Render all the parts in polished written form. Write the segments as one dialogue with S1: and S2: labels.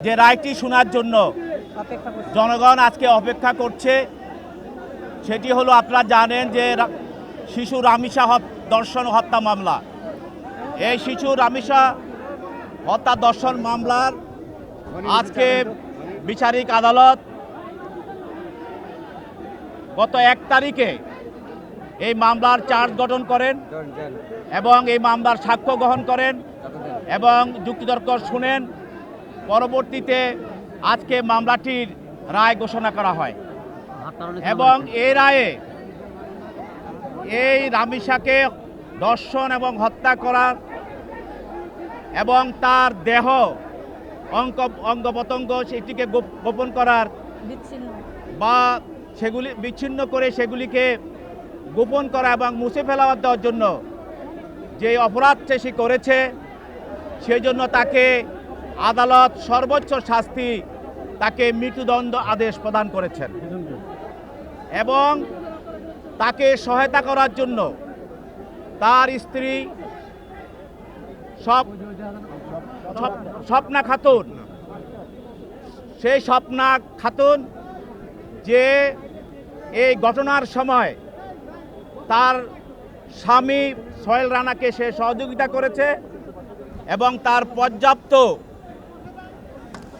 S1: যে রায়টি শোনার জন্য জনগণ আজকে অপেক্ষা করছে সেটি হলো, আপনারা জানেন যে শিশু রামিসা ধর্ষণ হত্যা মামলা। এই শিশু রামিসা হত্যা ধর্ষণ মামলার আজকে বিচারিক আদালত গত 1 তারিখে এই মামলার চার্জ গঠন করেন এবং এই মামলার সাক্ষ্য গ্রহণ করেন এবং যুক্তিতর্ক শুনেন। পরবর্তীতে আজকে মামলাটির রায় ঘোষণা করা হয় এবং এই রায়ে এই রামিসাকে ধর্ষণ এবং হত্যা করার এবং তার দেহ অঙ্গ প্রত্যঙ্গ সেটিকে গোপন করার বা সেগুলি বিচ্ছিন্ন করে সেগুলিকে গোপন করা এবং মুছে ফেলা দেওয়ার জন্য যে অপরাধ সে করেছে সেই জন্য তাকে আদালত সর্বোচ্চ শাস্তি তাকে মৃত্যুদণ্ড আদেশ প্রদান করেছেন এবং তাকে সহায়তা করার জন্য তার স্ত্রী স্বপ্না খাতুন, সেই স্বপ্না খাতুন যে এই ঘটনার সময় তার স্বামী সোহেল রানাকে সে সহযোগিতা করেছে এবং তার পর্যাপ্ত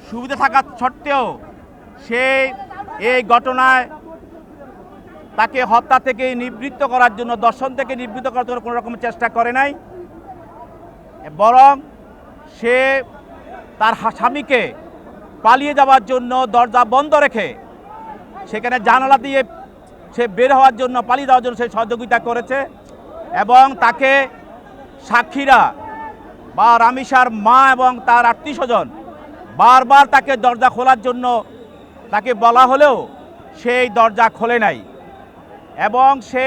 S1: সুবিধা থাকা সত্ত্বেও সে এই ঘটনায় তাকে হত্যা থেকে নিবৃত্ত করার জন্য, ধর্ষণ থেকে নিবৃত্ত করার জন্য কোনো রকম চেষ্টা করে নাই, বরং সে তার স্বামীকে পালিয়ে যাওয়ার জন্য দরজা বন্ধ রেখে সেখানে জানালা দিয়ে সে বের হওয়ার জন্য, পালিয়ে যাওয়ার জন্য সে সহযোগিতা করেছে এবং তাকে সাক্ষীরা বা রামিসার মা এবং তার আত্মীয়স্বজন বারবার তাকে দরজা খোলার জন্য তাকে বলা হলেও সেই দরজা খোলে নাই এবং সে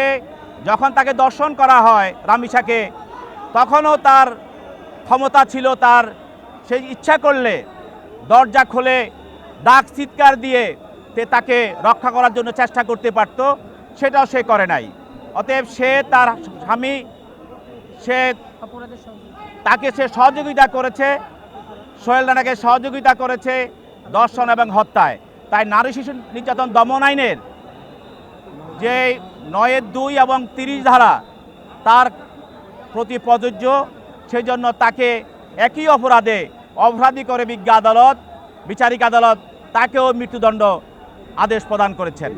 S1: যখন তাকে ধর্ষণ করা হয় রামিসাকে, তখনও তার ক্ষমতা ছিল, তার সেই ইচ্ছা করলে দরজা খুলে ডাক চিৎকার দিয়ে তাকে রক্ষা করার জন্য চেষ্টা করতে পারত, সেটাও সে করে নাই। অতএব সে তার স্বামী তাকে সহযোগিতা করেছে, সোহেল রানাকে সহযোগিতা করেছে ধর্ষণ এবং হত্যায়। তাই নারী শিশু নির্যাতন দমন আইনের যে 9(2) এবং 30 ধারা তার প্রতি প্রযোজ্য, সেই জন্য তাকে একই অপরাধী করে বিচারিক আদালত তাকেও মৃত্যুদণ্ড আদেশ প্রদান করেছেন।